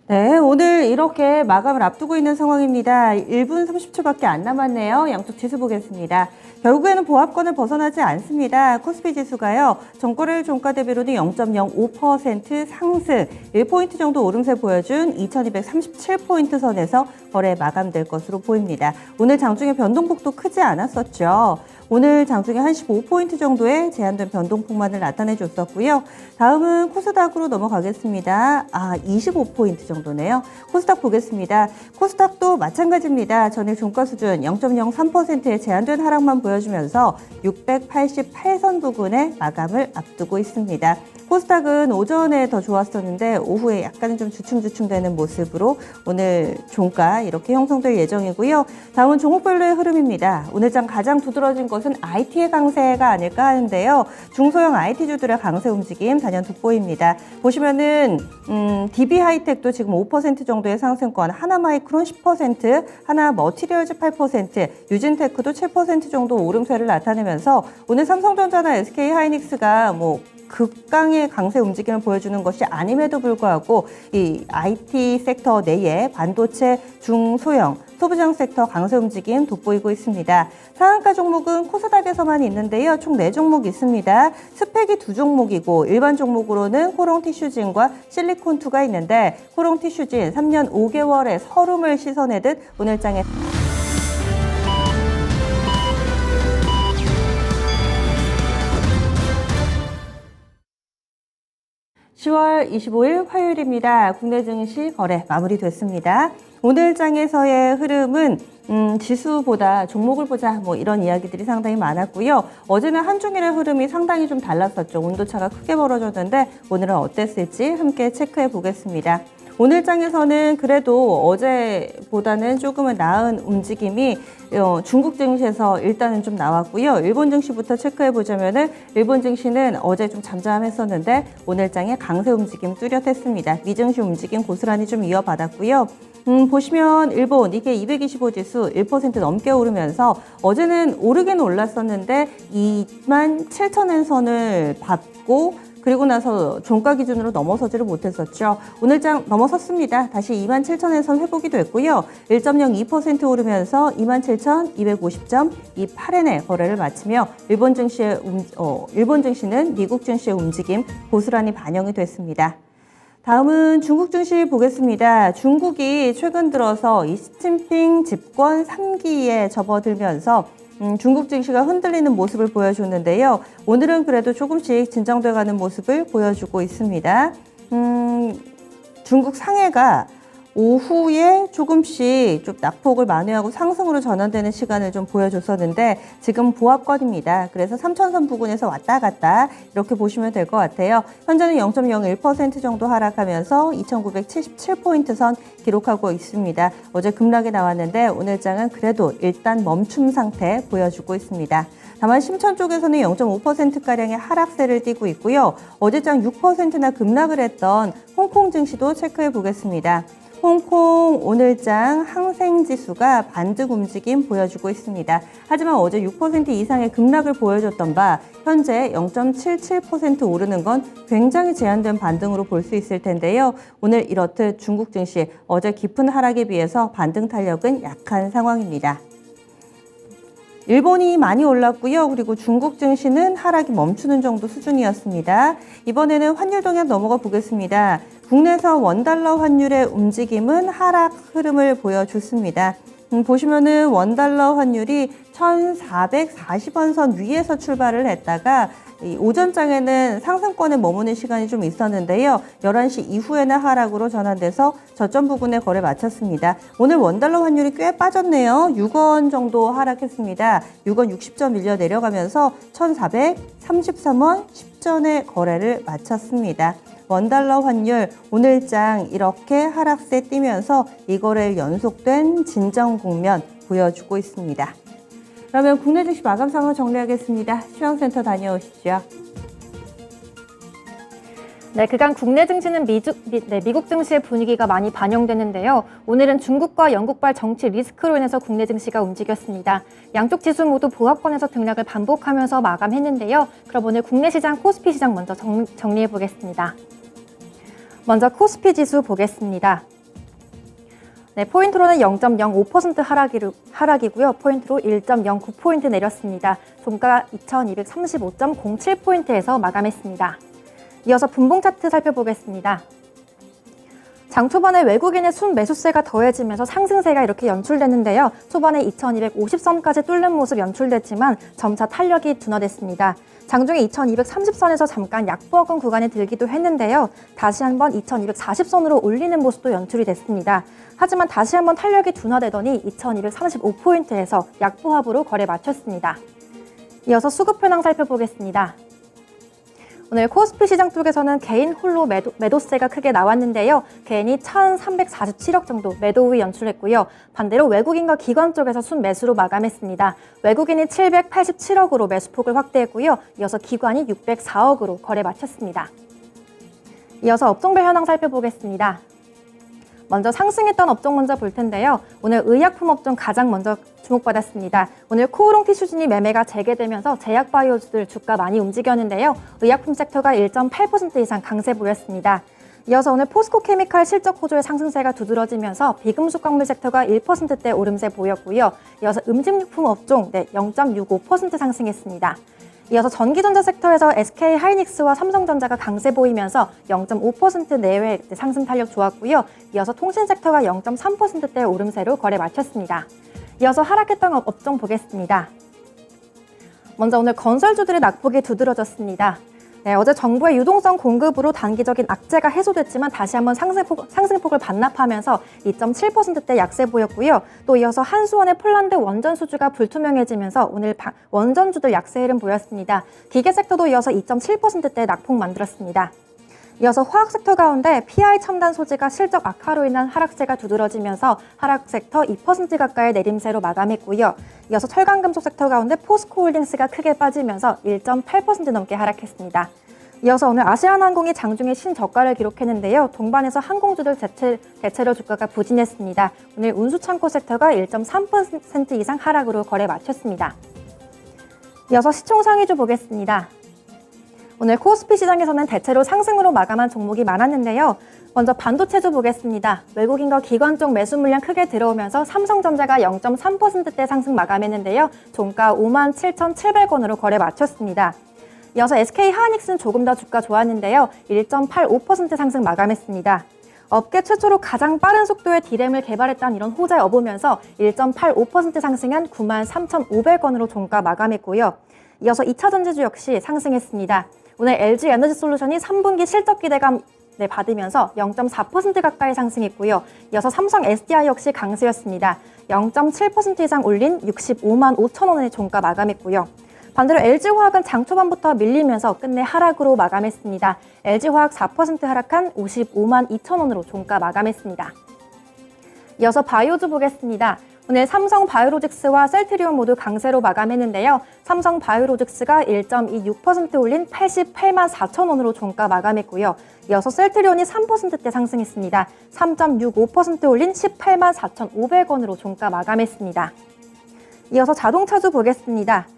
네, 오늘 이렇게 마감을 앞두고 있는 상황입니다. 1분 30초밖에 안 남았네요. 양쪽 지수 보겠습니다. 결국에는 보합권을 벗어나지 않습니다. 코스피 지수가요, 전거래일 종가 대비로는 0.05% 상승, 1포인트 정도 오름세 보여준 2237포인트 선에서 거래 마감될 것으로 보입니다. 오늘 장중에 변동폭도 크지 않았었죠. 오늘 장중에 한 15포인트 정도의 제한된 변동폭만을 나타내줬었고요. 다음은 코스닥으로 넘어가겠습니다. 25포인트 정도네요. 코스닥 보겠습니다. 코스닥도 마찬가지입니다. 전일 종가 수준 0.03%의 제한된 하락만 보여주면서 688선 부근에 마감을 앞두고 있습니다. 코스닥은 오전에 더 좋았었는데 오후에 약간은 좀 주춤주춤되는 모습으로 오늘 종가 이렇게 형성될 예정이고요. 다음은 종목별로의 흐름입니다. 오늘 장 가장 두드러진 것은 IT의 강세가 아닐까 하는데요. 중소형 IT주들의 강세 움직임 단연 돋보입니다. 보시면은 DB하이텍도 지금 5% 정도의 상승권, 하나마이크론 10%, 하나머티리얼즈 8%, 유진테크도 7% 정도 오름세를 나타내면서 오늘 삼성전자나 SK하이닉스가 극강의 강세 움직임을 보여주는 것이 아님에도 불구하고 이 IT 섹터 내에 반도체, 중소형, 소부장 섹터 강세 움직임 돋보이고 있습니다. 상한가 종목은 코스닥에서만 있는데요. 총 4종목 있습니다. 스펙이 2종목이고 일반 종목으로는 코롱티슈진과 실리콘2가 있는데 코롱티슈진 3년 5개월의 서름을 씻어내듯 오늘 장에 10월 25일 화요일입니다. 국내 증시 거래 마무리됐습니다. 오늘 장에서의 흐름은 지수보다 종목을 보자 이런 이야기들이 상당히 많았고요. 어제는 한중일의 흐름이 상당히 좀 달랐었죠. 온도차가 크게 벌어졌는데 오늘은 어땠을지 함께 체크해 보겠습니다. 오늘 장에서는 그래도 어제보다는 조금은 나은 움직임이 중국 증시에서 일단은 좀 나왔고요. 일본 증시부터 체크해 보자면은 일본 증시는 어제 좀 잠잠했었는데 오늘 장에 강세 움직임 뚜렷했습니다. 미증시 움직임 고스란히 좀 이어받았고요. 보시면 일본 니케이 225지수 1% 넘게 오르면서 어제는 오르긴 올랐었는데 27,000엔 선을 밟고 그리고 나서 종가 기준으로 넘어서지를 못했었죠. 오늘 장 넘어섰습니다. 다시 27,000엔 선 회복이 됐고요. 1.02% 오르면서 27,250.28엔에 거래를 마치며 일본 증시는 미국 증시의 움직임 고스란히 반영이 됐습니다. 다음은 중국 증시 보겠습니다. 중국이 최근 들어서 시진핑 집권 3기에 접어들면서 중국 증시가 흔들리는 모습을 보여줬는데요. 오늘은 그래도 조금씩 진정돼가는 모습을 보여주고 있습니다. 중국 상해가 오후에 조금씩 좀 낙폭을 만회하고 상승으로 전환되는 시간을 좀 보여줬었는데 지금 보합권입니다. 그래서 3,000선 부근에서 왔다 갔다 이렇게 보시면 될 것 같아요. 현재는 0.01% 정도 하락하면서 2,977포인트 선 기록하고 있습니다. 어제 급락이 나왔는데 오늘 장은 그래도 일단 멈춤 상태 보여주고 있습니다. 다만 심천 쪽에서는 0.5%가량의 하락세를 띠고 있고요. 어제장 6%나 급락을 했던 홍콩 증시도 체크해 보겠습니다. 홍콩 오늘장 항생지수가 반등 움직임 보여주고 있습니다. 하지만 어제 6% 이상의 급락을 보여줬던 바 현재 0.77% 오르는 건 굉장히 제한된 반등으로 볼 수 있을 텐데요. 오늘 이렇듯 중국 증시 어제 깊은 하락에 비해서 반등 탄력은 약한 상황입니다. 일본이 많이 올랐고요. 그리고 중국 증시는 하락이 멈추는 정도 수준이었습니다. 이번에는 환율 동향 넘어가 보겠습니다. 국내에서 원달러 환율의 움직임은 하락 흐름을 보여줬습니다. 보시면은 원달러 환율이 1,440원 선 위에서 출발을 했다가 오전장에는 상승권에 머무는 시간이 좀 있었는데요. 11시 이후에는 하락으로 전환돼서 저점 부근에 거래 마쳤습니다. 오늘 원달러 환율이 꽤 빠졌네요. 6원 정도 하락했습니다. 6원 60점 밀려 내려가면서 1,433원 10전에 거래를 마쳤습니다. 원달러 환율 오늘장 이렇게 하락세 띄면서 이거를 연속된 진정 국면 보여주고 있습니다. 그러면 국내 증시 마감 상황 정리하겠습니다. 시황센터 다녀오시죠. 네, 그간 국내 증시는 미국 증시의 분위기가 많이 반영됐는데요. 오늘은 중국과 영국발 정치 리스크로 인해서 국내 증시가 움직였습니다. 양쪽 지수 모두 보합권에서 등락을 반복하면서 마감했는데요. 그럼 오늘 국내 시장 코스피 시장 먼저 정리해 보겠습니다. 먼저 코스피 지수 보겠습니다. 네, 포인트로는 0.05% 하락이고요. 포인트로 1.09포인트 내렸습니다. 종가 2235.07포인트에서 마감했습니다. 이어서 분봉 차트 살펴보겠습니다. 장 초반에 외국인의 순매수세가 더해지면서 상승세가 이렇게 연출됐는데요. 초반에 2250선까지 뚫는 모습 연출됐지만 점차 탄력이 둔화됐습니다. 장중에 2230선에서 잠깐 약보합권 구간에 들기도 했는데요. 다시 한번 2240선으로 올리는 모습도 연출이 됐습니다. 하지만 다시 한번 탄력이 둔화되더니 2235포인트에서 약보합으로 거래 마쳤습니다. 이어서 수급 현황 살펴보겠습니다. 오늘 코스피 시장 쪽에서는 개인 홀로 매도세가 크게 나왔는데요. 개인이 1,347억 정도 매도 우위 연출했고요. 반대로 외국인과 기관 쪽에서 순매수로 마감했습니다. 외국인이 787억으로 매수폭을 확대했고요. 이어서 기관이 604억으로 거래 마쳤습니다. 이어서 업종별 현황 살펴보겠습니다. 먼저 상승했던 업종 먼저 볼 텐데요. 오늘 의약품 업종 가장 먼저 주목받았습니다. 오늘 코오롱 티슈진이 매매가 재개되면서 제약바이오주들 주가 많이 움직였는데요. 의약품 섹터가 1.8% 이상 강세 보였습니다. 이어서 오늘 포스코케미칼 실적 호조의 상승세가 두드러지면서 비금속 광물 섹터가 1%대 오름세 보였고요. 이어서 음식료품 업종 0.65% 상승했습니다. 이어서 전기전자 섹터에서 SK하이닉스와 삼성전자가 강세 보이면서 0.5% 내외 상승 탄력 좋았고요. 이어서 통신 섹터가 0.3%대 오름세로 거래 마쳤습니다. 이어서 하락했던 업종 보겠습니다. 먼저 오늘 건설주들의 낙폭이 두드러졌습니다. 네, 어제 정부의 유동성 공급으로 단기적인 악재가 해소됐지만 다시 한번 상승폭을 반납하면서 2.7%대 약세 보였고요. 또 이어서 한수원의 폴란드 원전 수주가 불투명해지면서 오늘 원전주들 약세 흐름 보였습니다. 기계 섹터도 이어서 2.7%대 낙폭 만들었습니다. 이어서 화학 섹터 가운데 PI 첨단 소재가 실적 악화로 인한 하락세가 두드러지면서 하락 섹터 2% 가까이 내림세로 마감했고요. 이어서 철강금속 섹터 가운데 포스코홀딩스가 크게 빠지면서 1.8% 넘게 하락했습니다. 이어서 오늘 아시아나항공이 장중에 신저가를 기록했는데요. 동반해서 항공주들 대체로 주가가 부진했습니다. 오늘 운수창고 섹터가 1.3% 이상 하락으로 거래 마쳤습니다. 이어서 시총상위주 보겠습니다. 오늘 코스피 시장에서는 대체로 상승으로 마감한 종목이 많았는데요. 먼저 반도체주 보겠습니다. 외국인과 기관 쪽 매수 물량 크게 들어오면서 삼성전자가 0.3%대 상승 마감했는데요. 종가 57,700원으로 거래 마쳤습니다. 이어서 SK하이닉스는 조금 더 주가 좋았는데요. 1.85% 상승 마감했습니다. 업계 최초로 가장 빠른 속도의 D램을 개발했다는 이런 호재에 업으면서 1.85% 상승한 93,500원으로 종가 마감했고요. 이어서 2차 전지주 역시 상승했습니다. 오늘 LG에너지솔루션이 3분기 실적 기대감 받으면서 0.4% 가까이 상승했고요. 이어서 삼성 SDI 역시 강세였습니다. 0.7% 이상 올린 65만 5천 원의 종가 마감했고요. 반대로 LG화학은 장 초반부터 밀리면서 끝내 하락으로 마감했습니다. LG화학 4% 하락한 55만 2천 원으로 종가 마감했습니다. 이어서 바이오주 보겠습니다. 오늘 삼성 바이오로직스와 셀트리온 모두 강세로 마감했는데요. 삼성 바이오로직스가 1.26% 올린 88만 4천 원으로 종가 마감했고요. 이어서 셀트리온이 3%대 상승했습니다. 3.65% 올린 18만 4,500원으로 종가 마감했습니다. 이어서 자동차주 보겠습니다.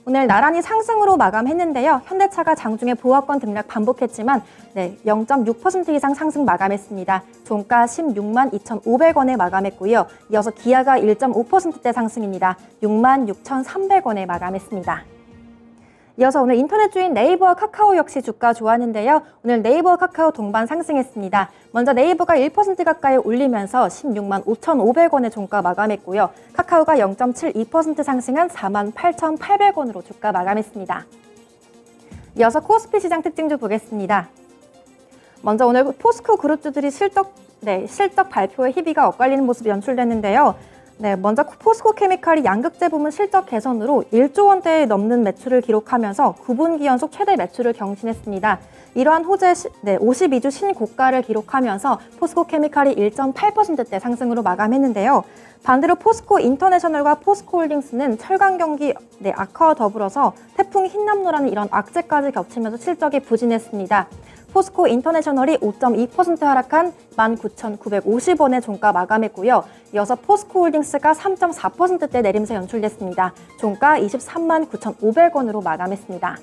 오늘 나란히 상승으로 마감했는데요. 현대차가 장중에 보합권 등락 반복했지만 0.6% 이상 상승 마감했습니다. 종가 16만 2,500원에 마감했고요. 이어서 기아가 1.5%대 상승입니다. 6만 6,300원에 마감했습니다. 이어서 오늘 인터넷 주인 네이버와 카카오 역시 주가 좋았는데요. 오늘 네이버와 카카오 동반 상승했습니다. 먼저 네이버가 1% 가까이 올리면서 16만 5,500원의 종가 마감했고요. 카카오가 0.72% 상승한 4만 8,800원으로 주가 마감했습니다. 이어서 코스피 시장 특징주 보겠습니다. 먼저 오늘 포스코 그룹주들이 실적 발표에 희비가 엇갈리는 모습이 연출됐는데요. 먼저 포스코케미칼이 양극재 부문 실적 개선으로 1조 원대에 넘는 매출을 기록하면서 9분기 연속 최대 매출을 경신했습니다. 이러한 호재 52주 신고가를 기록하면서 포스코케미칼이 1.8%대 상승으로 마감했는데요. 반대로 포스코 인터내셔널과 포스코홀딩스는 철강 경기 악화와 더불어서 태풍 흰남노라는 이런 악재까지 겹치면서 실적이 부진했습니다. 포스코 인터내셔널이 5.2% 하락한 19,950원의 종가 마감했고요. 이어서 포스코홀딩스가 3.4%대 내림세 연출됐습니다. 종가 23만 9,500원으로 마감했습니다.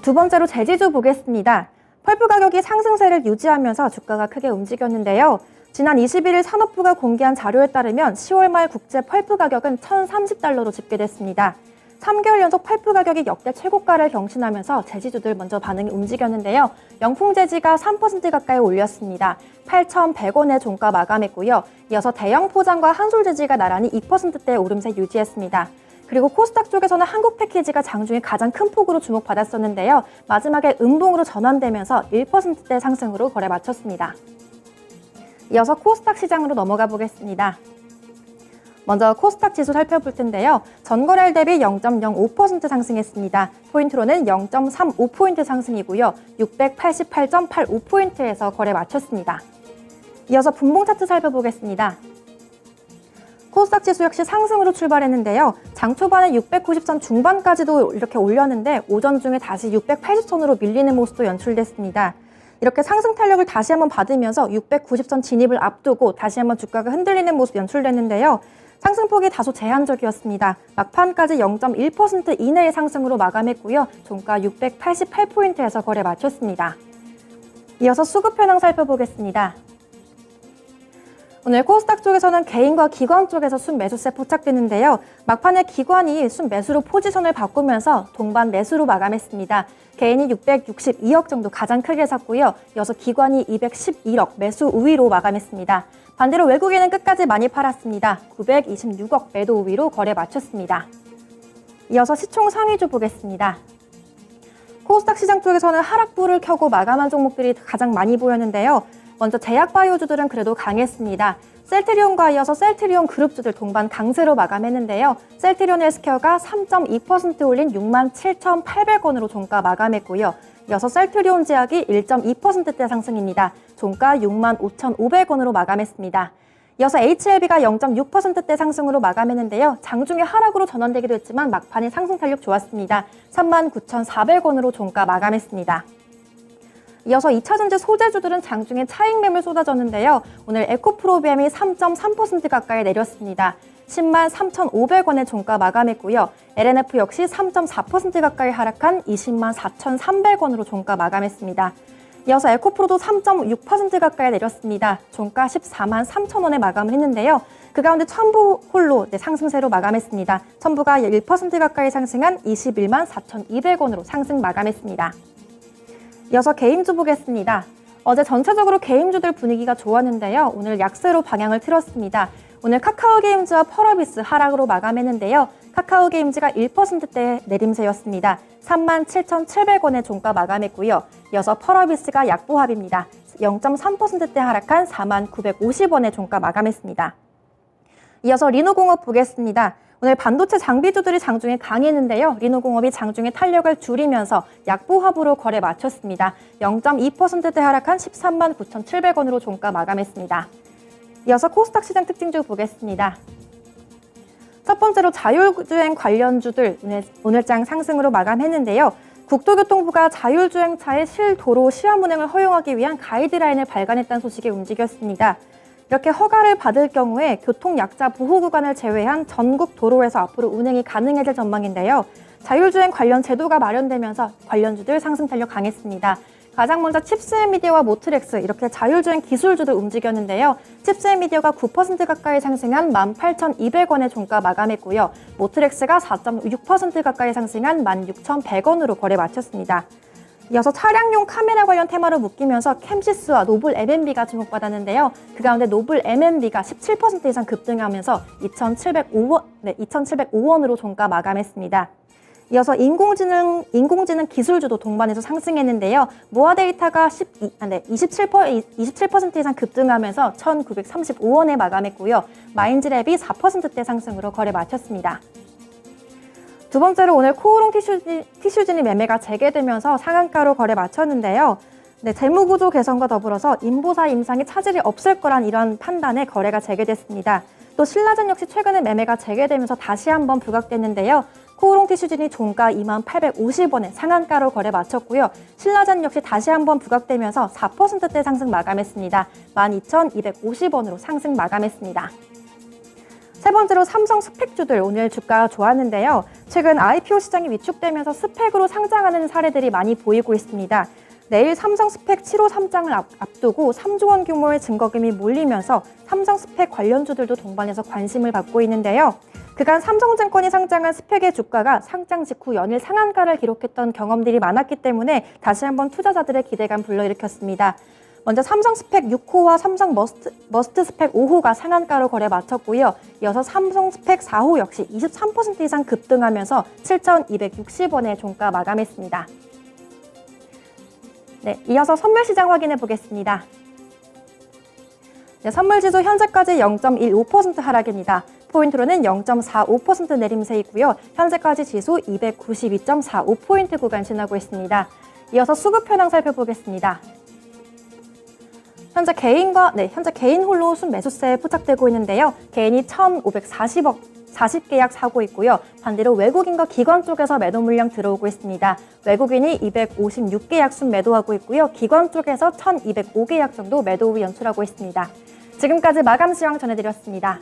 두 번째로 제지주 보겠습니다. 펄프 가격이 상승세를 유지하면서 주가가 크게 움직였는데요. 지난 21일 산업부가 공개한 자료에 따르면 10월 말 국제 펄프 가격은 1,030달러로 집계됐습니다. 3개월 연속 펄프 가격이 역대 최고가를 경신하면서 제지주들 먼저 반응이 움직였는데요. 영풍제지가 3% 가까이 올렸습니다. 8,100원의 종가 마감했고요. 이어서 대형 포장과 한솔제지가 나란히 2%대 오름세 유지했습니다. 그리고 코스닥 쪽에서는 한국 패키지가 장중에 가장 큰 폭으로 주목받았었는데요. 마지막에 음봉으로 전환되면서 1%대 상승으로 거래 마쳤습니다. 이어서 코스닥 시장으로 넘어가 보겠습니다. 먼저 코스닥 지수 살펴볼 텐데요. 전거래일 대비 0.05% 상승했습니다. 포인트로는 0.35포인트 상승이고요. 688.85포인트에서 거래 마쳤습니다. 이어서 분봉 차트 살펴보겠습니다. 코스닥 지수 역시 상승으로 출발했는데요. 장 초반에 690선 중반까지도 이렇게 올렸는데 오전 중에 다시 680선으로 밀리는 모습도 연출됐습니다. 이렇게 상승 탄력을 다시 한번 받으면서 690선 진입을 앞두고 다시 한번 주가가 흔들리는 모습 연출됐는데요. 상승폭이 다소 제한적이었습니다. 막판까지 0.1% 이내의 상승으로 마감했고요. 종가 688포인트에서 거래 마쳤습니다. 이어서 수급 현황 살펴보겠습니다. 오늘 코스닥 쪽에서는 개인과 기관 쪽에서 순매수세 포착되는데요. 막판에 기관이 순매수로 포지션을 바꾸면서 동반 매수로 마감했습니다. 개인이 662억 정도 가장 크게 샀고요. 이어서 기관이 211억 매수 우위로 마감했습니다. 반대로 외국인은 끝까지 많이 팔았습니다. 926억 매도 우위로 거래 마쳤습니다. 이어서 시총 상위주 보겠습니다. 코스닥 시장 쪽에서는 하락불을 켜고 마감한 종목들이 가장 많이 보였는데요. 먼저 제약바이오주들은 그래도 강했습니다. 셀트리온과 이어서 셀트리온 그룹주들 동반 강세로 마감했는데요. 셀트리온 헬스케어가 3.2% 올린 67,800원으로 종가 마감했고요. 이어서 셀트리온 제약이 1.2%대 상승입니다. 종가 65,500원으로 마감했습니다. 이어서 HLB가 0.6%대 상승으로 마감했는데요. 장중에 하락으로 전환되기도 했지만 막판에 상승 탄력 좋았습니다. 39,400원으로 종가 마감했습니다. 이어서 2차전지 소재주들은 장중에 차익 매물 쏟아졌는데요. 오늘 에코프로비엠이 3.3% 가까이 내렸습니다. 10만 3,500원의 종가 마감했고요. LNF 역시 3.4% 가까이 하락한 20만 4,300원으로 종가 마감했습니다. 이어서 에코프로도 3.6% 가까이 내렸습니다. 종가 14만 3,000원에 마감을 했는데요. 그 가운데 첨부 홀로 상승세로 마감했습니다. 첨부가 1% 가까이 상승한 21만 4,200원으로 상승 마감했습니다. 이어서 개인주 보겠습니다. 어제 전체적으로 개인주들 분위기가 좋았는데요. 오늘 약세로 방향을 틀었습니다. 오늘 카카오게임즈와 펄어비스 하락으로 마감했는데요. 카카오게임즈가 1%대 내림세였습니다. 37,700원의 종가 마감했고요. 이어서 펄어비스가 약보합입니다. 0.3%대 하락한 49,950원의 종가 마감했습니다. 이어서 리노공업 보겠습니다. 오늘 반도체 장비주들이 장중에 강했는데요. 리노공업이 장중에 탄력을 줄이면서 약보합으로 거래 마쳤습니다. 0.2%대 하락한 13만 9,700원으로 종가 마감했습니다. 이어서 코스닥 시장 특징주 보겠습니다. 첫 번째로 자율주행 관련주들 오늘장 상승으로 마감했는데요. 국토교통부가 자율주행차의 실도로 시험 운행을 허용하기 위한 가이드라인을 발간했다는 소식이 움직였습니다. 이렇게 허가를 받을 경우에 교통약자 보호구간을 제외한 전국 도로에서 앞으로 운행이 가능해질 전망인데요. 자율주행 관련 제도가 마련되면서 관련주들 상승 탄력 강했습니다. 가장 먼저 칩스앤미디어와 모트렉스 이렇게 자율주행 기술주들 움직였는데요. 칩스앤미디어가 9% 가까이 상승한 18,200원의 종가 마감했고요. 모트렉스가 4.6% 가까이 상승한 16,100원으로 거래 마쳤습니다. 이어서 차량용 카메라 관련 테마로 묶이면서 캠시스와 노블 M&B가 주목받았는데요. 그 가운데 노블 M&B가 17% 이상 급등하면서 2,705원으로 종가 마감했습니다. 이어서 인공지능 기술주도 동반해서 상승했는데요. 모아데이터가 27% 이상 급등하면서 1,935원에 마감했고요. 마인즈랩이 4%대 상승으로 거래 마쳤습니다. 두 번째로 오늘 코오롱 티슈진이 매매가 재개되면서 상한가로 거래 마쳤는데요. 재무구조 개선과 더불어서 인보사 임상이 차질이 없을 거란 이런 판단에 거래가 재개됐습니다. 또 신라젠 역시 최근에 매매가 재개되면서 다시 한번 부각됐는데요. 코오롱 티슈진이 종가 28,850원에 상한가로 거래 마쳤고요. 신라젠 역시 다시 한번 부각되면서 4%대 상승 마감했습니다. 12,250원으로 상승 마감했습니다. 세 번째로 삼성 스펙주들 오늘 주가가 좋았는데요. 최근 IPO 시장이 위축되면서 스펙으로 상장하는 사례들이 많이 보이고 있습니다. 내일 삼성 스펙 7호 3장을 앞두고 3조 원 규모의 증거금이 몰리면서 삼성 스펙 관련주들도 동반해서 관심을 받고 있는데요. 그간 삼성증권이 상장한 스펙의 주가가 상장 직후 연일 상한가를 기록했던 경험들이 많았기 때문에 다시 한번 투자자들의 기대감 불러일으켰습니다. 먼저 삼성 스펙 6호와 삼성 머스트 스펙 5호가 상한가로 거래 마쳤고요. 이어서 삼성 스펙 4호 역시 23% 이상 급등하면서 7,260원에 종가 마감했습니다. 네, 이어서 선물 시장 확인해 보겠습니다. 네, 선물지수 현재까지 0.15% 하락입니다. 포인트로는 0.45% 내림세이고요. 현재까지 지수 292.45포인트 구간 지나고 있습니다. 이어서 수급 현황 살펴보겠습니다. 현재 개인 홀로 순매수세에 포착되고 있는데요. 개인이 1,540계약 사고 있고요. 반대로 외국인과 기관 쪽에서 매도 물량 들어오고 있습니다. 외국인이 256계약 순매도하고 있고요. 기관 쪽에서 1,205계약 정도 매도 후 연출하고 있습니다. 지금까지 마감 시황 전해드렸습니다.